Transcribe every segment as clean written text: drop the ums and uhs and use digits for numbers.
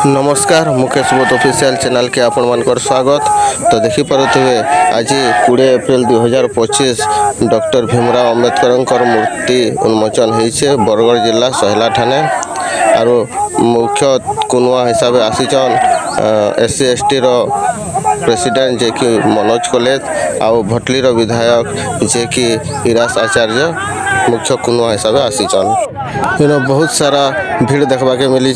नमस्कार मुकेश बोध official channel के आपण मानकर स्वागत। तो देखिपे आज 20 एप्रिल 2025 डॉक्टर भीमराव अंबेडकर मूर्ति उन्मोचन होइछे बरगढ़ जिला सहेला ठाणे आरो मुख्य कुनुआ हिसाब से आसीचन SC ST रो प्रेसिडेंट जे कि मनोज कॉलेज आउ भटली रो विधायक जे कि इरास आचार्य मुख्य कुनुआ हिसाब से आसीचन। बहुत सारा भीड़ देखा के मिली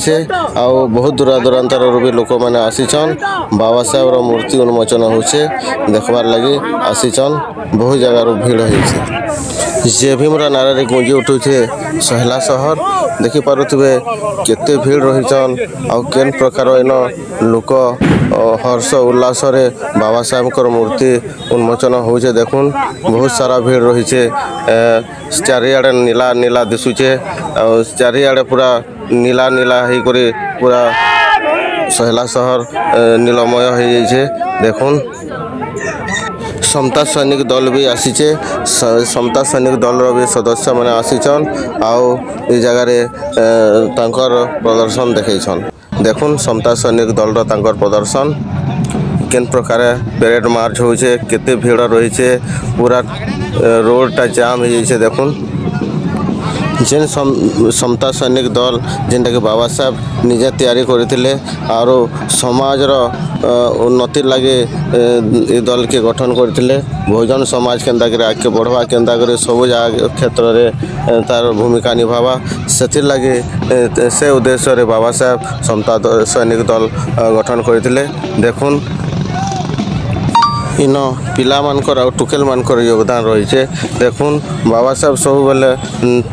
आउ बहुत दूर दूरांतर भी लोक मैंने आसीचन। बाबा साहेब रो मूर्ति उन्मोचन होचे देखबार लगी आसीचन। बहुत जगार भीड़ होइछे। जे भीमरा नारे गुंजी उठुचे सहेला सहर देखि पारुथिबे केते भीड़ रहिचन आउ केन प्रकार इन लोक हर्ष उल्लास रे बाबा साहेब कर मूर्ति उन्मोचन होचे। देखुन बहुत सारा भीड़ रहिचे। चारियाडे नीला नीला दिसुचे और चारियाडे पूरा नीला नीला ही करी पूरा सहेला सहर नीलमय हो जाइए। देखुन समता सैनिक दल भी आसीचे। समता सैनिक दल भी सदस्य मैंने आसीचन आउ ए जगह तांकर प्रदर्शन देखैछन। देखुन समता सैनिक दल तांकर प्रदर्शन केन प्रकार पेरेड मार्च होचे केते भीड़ रही पूरा रोड टा जाम हो जाइए। देखुन जेन समता सैनिक दल जेनटा कि बाबा साहेब निजे तैयारी करथिले आरो समाज रो उन्नति लगे ए दल के गठन करथिले। बहुजन समाज केंदा करे आगे बढ़वा केंदा करे सब क्षेत्र रे तार भूमिका निभावा सेथिर लगे से उद्देश्य रे बाबा साहेब समता सैनिक दल गठन करथिले। देखुन इन पिला मानकर और टुकेल मानकर योगदान रही। देखुन बाबा साहेब सब बेले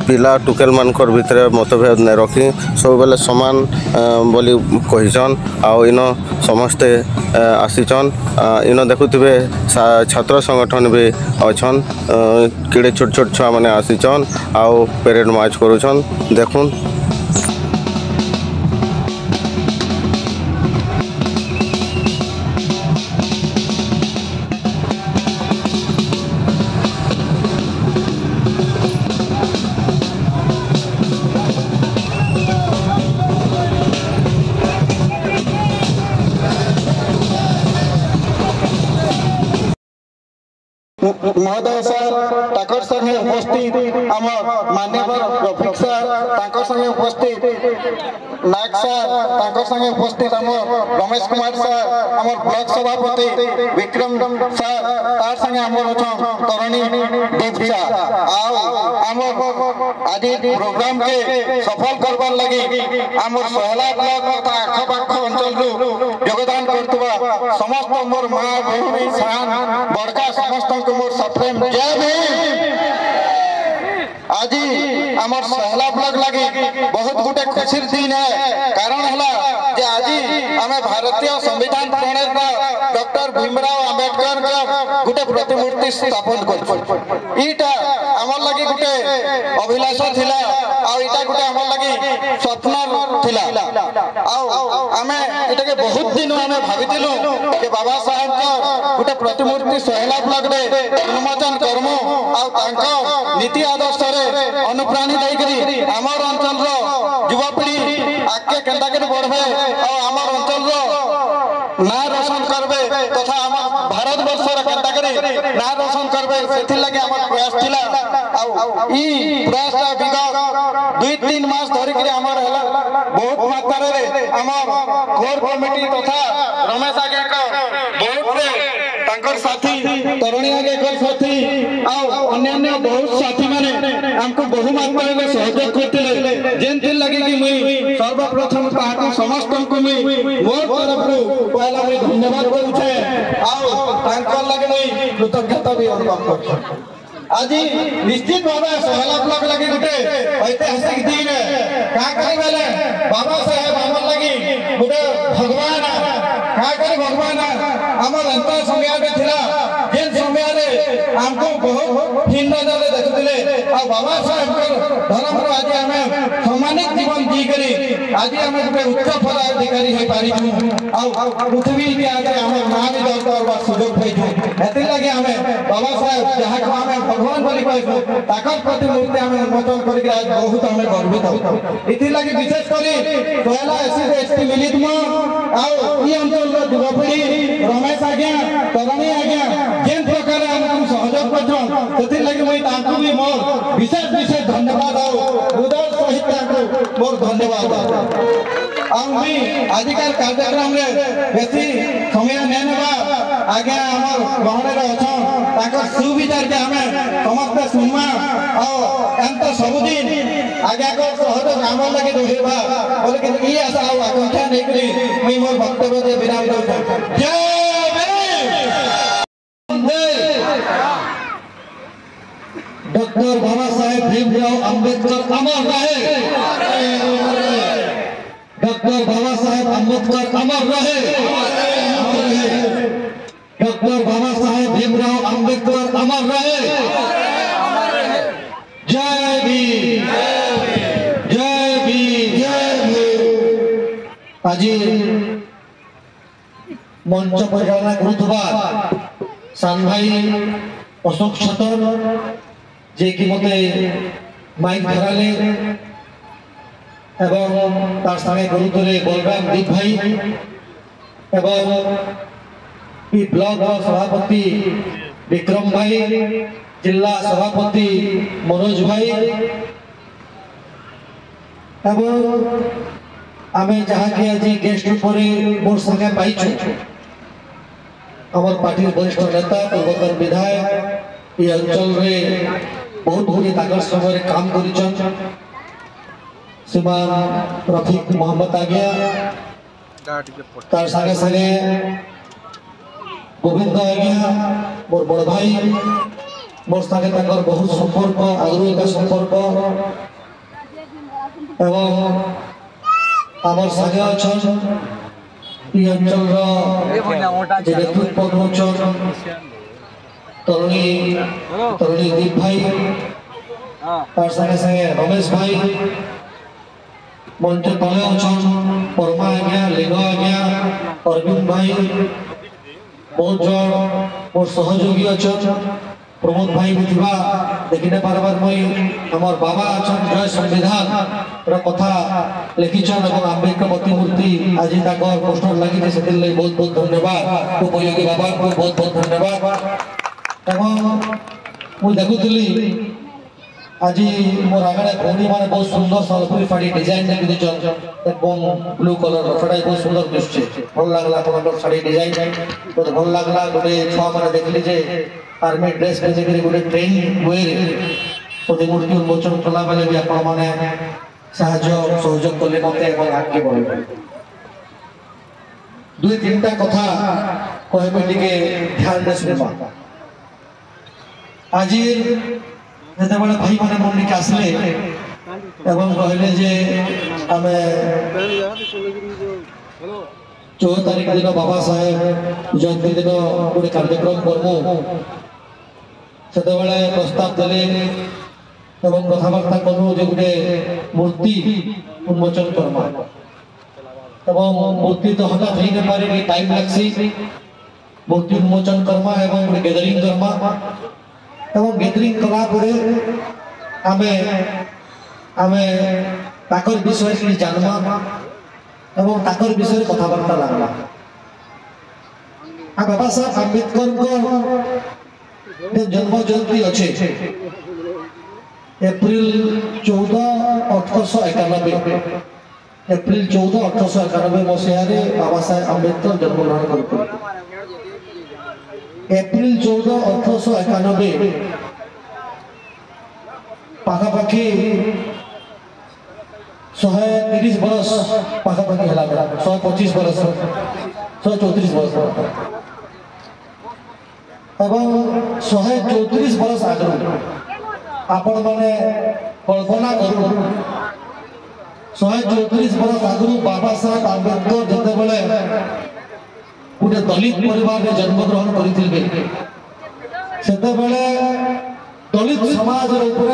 पिला टुकेल मानकर भितर मतभेद नहीं रखी सब बेले समान बोली कहीचन आउ इन समस्ते आसीचन। इन देखुथिबे छात्र संगठन भी अच्छन किड़े छोट छोट छुआ मैंने आसीचन आउ पेरेड मार्च करुछन। देखुन महोदय सर ताकर संगे उपस्थित आम माननीय रफिक सर ताकर संगे उपस्थित नायक सर ताकर संगे उपस्थित आम रमेश कुमार सर आम ब्लॉक सभापति विक्रम सर तार संगे आम तरुणी दीपचा आम आज प्रोग्राम के सफल करवार लगी आम सहेला ब्लॉक आखपाख अंचल योगदान करथुवा समस्त मोर माँ भूमि सान बड़का समस्त मोर सप्रेम जय भीम। आज आमर सहेला ब्लॉक लगी बहुत गोटे खुशी दिन है। कारण है जे आज आमे भारतीय संविधान प्रणेता डॉक्टर भीमराव अंबेडकर का गोटे प्रतिमूर्ति स्थापन कर इटा आमर लगी गोटे अभिलाष थिला आ इटा गोटे आमर लगी स्वप्न थिला आ आमे इटा के बहुत दिन आमे भाबितिलु जे बाबा साहेब का गोटे प्रतिमूर्ति सहेला ब्लॉक रे उन्मोचन करमु आ तांको नीति आदर्श रे अनुप्राणित होइकरी आमर अंचल रो युवापीढ़ी आगे केंदा के बढ़बे और आमर अंचल रो ना रोशन करबे तथा आम भारत वर्ष रे केंदा के ना रोशन करबे सेथि लागि आमर प्रयास थिला आ ई प्रयास विगत 2-3 मास धरि के आमर हला बहुत मात्रा रे आमर कोर कमिटी तथा रमेश आगे का बहुत तांकर साथी तरुणी आगे कर साथी आ अन्य बहुत साथी माने हमको बहु मात्रा में सहयोग करते जेन दिन लगे कि मुई सर्वप्रथम ताहाको समस्त को मुई मोर तरफ पहला मुई धन्यवाद करूछे आ तांकर लगे मुई कृतज्ञता भी अनुभव करछे। आज निश्चित भावे सहेला ब्लॉक लगे गोटे ऐतिहासिक दिन का करी बेले बाबा साहेब हमर लगी गोटे भगवान का करी भगवान हमर अंत समय में थिला जेन समय रे हमको बहुत हीन नजर देखुतिले आ बाबा साहेब के धर्म रो आज हमें सम्मानित जीवन जी करी आज हमें गोटे उच्च पदाधिकारी हे पारी आ पृथ्वी के आगे हमें नाम दर्ज करबा सुयोग पैछु एते लगे हमें बाबा साहेब जहां को हमें भगवान बोली कहू ताकर प्रतिमूर्ति हमें उन्मोचन करके आज बहुत हमें गर्वित हो इति लगे विशेष करी पहला SC ST मिलित में आउ ई अंचल युवपीढ़ी रमेश आज्ञा तरुणी आज्ञा जेन प्रकार आमको सहयोग करछन सेति लागि मुई तांकु भी मोर विशेष धन्यवाद आउ हृदय सहित तांकु मोर धन्यवाद आउ मुई आजिकाल कार्यक्रम रे बेसी समय नै नेबा आज्ञा हमर गहणे रे अछन ताकर सुविचार के हमें समस्त सुनमा आउ एंत सबुदिन आज्ञा को सहयोग हमर लागि दोहिबा बोले कि ई आशा आउ आकांक्षा नै करी मुई मोर वक्तव्य दे विराम दउ जय डॉक्टर बाबा साहेब भीमराव अंबेडकर अमर रहे डॉक्टर बाबा साहेब अंबेडकर अमर रहे डॉक्टर बाबा साहेब भीमराव अंबेडकर अमर रहे जय भीम जय भीम जय भीम आज मंच परिचालना करुवा सान भाई अशोक छतर जे कि मते माइक धराले एवं तार संगे गुरुतले बलराम दीप भाई एवं ई ब्लॉक सभापति विक्रम भाई जिला सभापति मनोज भाई एवं आमे जहाँ कि आज गेस्ट पर मोर संगे पाइछु हमर पार्टी वरिष्ठ नेता पूर्वतन विधायक ये अंचल रे बहुत गुड़ी ताकर समय काम करिछन श्रीमान रफीक मोहम्मद आज्ञा तार संगे संगे गोविंद आज्ञा मोर बड़ भाई मोर संगे ताकर बहुत संपर्क आगु का संपर्क एवं आमर संगे अछन ये अंचल रो नेतृत्व नौचन तरुणी दीप भाई तार संगे संगे रमेश भाई मंच तले अछन परमा आज्ञा लिंग आज्ञा अरविंद भाई बहुत जन मोर सहयोगी अछन प्रमोद भाई भी थिबा देखि न पारबार मई हमर बाबा अछन जय संविधान रो कथा लिखिछन एवं अम्बेडकर प्रतिमूर्ति आज ताकर पोस्टर लागि जे सेति लई बहुत बहुत धन्यवाद उपयोगी बाबा को बहुत बहुत धन्यवाद एवं मु देखुतली आज मोर आगड़े भौणी माने बहुत सुंदर सलपुरी फाड़ी डिजाइन देखि दिछन एवं ब्लू कलर फाड़ी बहुत सुंदर दिसछे भल लागला आपनकर साड़ी डिजाइन बहुत भल लागला गोटे छुआ माने देखली जे आर्मी ड्रेस पे जेकरी गोटे ट्रेन वेर प्रतिमूर्ति उन्मोचन कला बेले भी आपण माने साहाय्य सहयोग कले मते एवं आगे बढ़े दुई तीनटा कथा कहबे टिके ध्यान दे सुनबा आज जते बड़े भाई माने मंडी के आसले एवं कहले जे आमे 14 तारीख दिन बाबा साहेब जयंती दिन गोटे कार्यक्रम करमु सेते बड़े प्रस्ताव देले एवं कथबार्ता करू जे गोटे मूर्ति उन्मोचन करमा एवं मूर्ति तो हठात ही न पारे टाइम लागसी मूर्ति उन्मोचन करमा एवं गोटे गैदरिंग करमा एवं गैदरिंग कला परे आमे आमे ताकर विषय के जानमा एवं ताकर विषय कथबार्ता लागला आ बाबा साहब अम्बेडकर को जन्म जयंती अच्छे एप्रिल 14 1891 एप्रिल 14 1891 मसीह बाबा साहेब अम्बेडकर जन्मग्रहण करते एप्रिल 14 1891 पाखापाखि 130 बरस पाखापाखि हला 125 बरस 134 बरस एवं 134 बरस आगु आपण माने कल्पना करू 134 बरस आगु बाबा साहेब अम्बेडकर जते बेले गोटे दलित परिवार में जन्मग्रहण करते सेते बेले दलित समाज ऊपर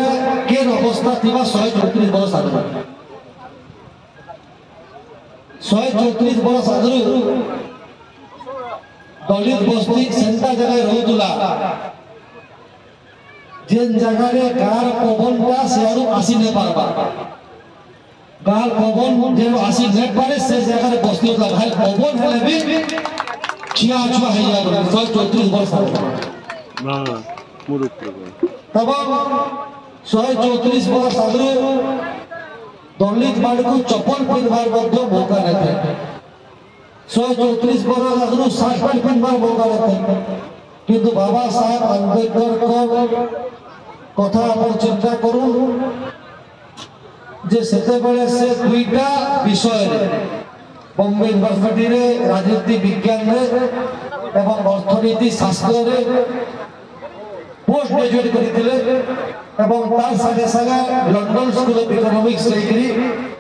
केन अवस्था थी 134 बरस आगु 134 बरस आगु दलित बस्ती सेंटा जगह रोजुला जेन जगह रे कार पवनटा सेआरु आसी ने पारबा কাল পবন যে আসি নেট পারে সে জায়গায় বসতি হতো ভাই পবন হলে বি ছিয়া ছুয়া হয়ে যাবে 134 বর্ষ না মুরুখ এবং 134 বর্ষ আগে দলিত মানুষ চপল পিনবার মধ্যে মৌকা নেই 134 বর্ষ আগে শার্ট প্যান্ট পিনবার মৌকা নেই কিন্তু বাবা সাহেব আম্বেদকর কথা আপন চিন্তা করুন যে সেতেবেলে সে দুইটা বিষয়ে বম্বে ইউনিভার্সিটিরে রাজনীতি বিজ্ঞানে এবং অর্থনীতি শাস্ত্রে পোস্ট গ্রাজুয়েট করেছিলেন এবং তার সাথে সাথে লন্ডন স্কুল অফ ইকোনমিক্স যাইকি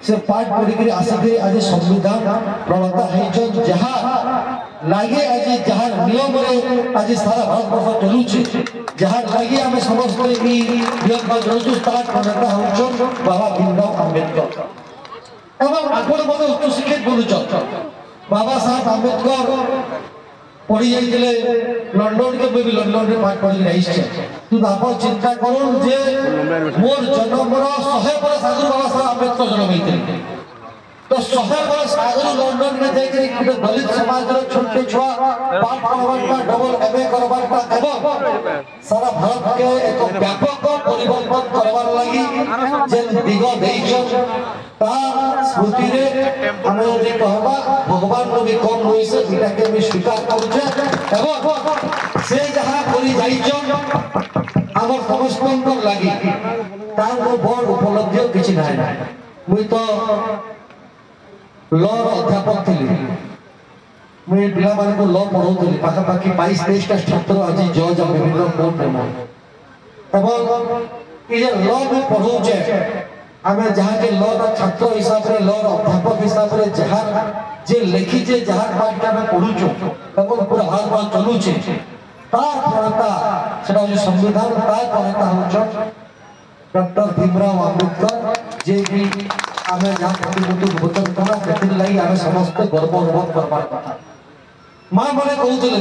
সে পাঠ করিকি আসিকি আজ সংবিধান প্রণেতা হয়েছেন যাহা লাগে আজ যাহার নিয়মরে আজ সারা ভারতবর্ষ চলুছে যাহার লাগে আমি সমস্ত এই নিয়ম চলুছু তার প্রণেতা হচ্ছেন বাবা ভীমরাও আম্বেদকর এবং আপন মতো উচ্চশিক্ষিত বলুছন বাবা সাহেব আম্বেদকর পড়ি যাইলে লন্ডন কে বি লন্ডন রে পাঠ পড়ি আইছে কিন্তু আপন চিন্তা করুন যে মোর জন্মর 100 বরস আগে বাবা সাহেব আম্বেদকর জন্ম হইতে তো 100 বরস আগে লন্ডন রে যাই করি গোটে দলিত সমাজর ছোট ছুয়া পাঠ পড়বারটা ডবল এমএ করবারটা এবং সারা ভারত কে এক ব্যাপক পরিবর্তন করবার লাগি যে দিগ দেইছন তা স্মৃতিরে আমি যদি কহবা ভগবান নবী কম হইছে এটাকে আমি স্বীকার করছে এবং সে যাহা করি যাইছন আমার সমস্তঙ্কর লাগি তার বড় উপলব্ধি কিছু নাই মুই তো লর অধ্যাপক থিলি মুই পিলামানଙ୍କୁ ল পঢ়ଉଥିଲି পাখাপাখি 22-23টা ছাত্র আজি জজ আর বিভিন্ন কোর্টে এবং এই যে ল মে পঢ়ଉଛେ ଆମେ ଯାହାକି ଲର ଛାତ୍ର ହିସାବରେ ଲର ଅଧ୍ୟାପକ ହିସାବରେ ଯାହା ଯେ ଲେଖିଛେ ଯାହା ପାଠଟା ଆମେ ପଢୁଛୁ ଏବଂ ପୁରା ଭାରତ ଚଲୁଛେ ତାର ପ୍ରଣେତା ସେଟା ହଉଛି ସମ୍ବିଧାନ ତାର ପ୍ରଣେତା ହଉଛ ଡକ୍ଟର ଭୀମରାଓ ଆମ୍ବେଦକର ଯିଏକି ଆମେ ଯାହା ପ୍ରତିମୂର୍ତ୍ତି ଭୋଚନ କଲା ସେଥିଲାଗି ଆମେ ସମସ୍ତେ ଗର୍ବ ଅନୁଭବ କରବାର କଥା ମା ମାନେ କହୁଥିଲେ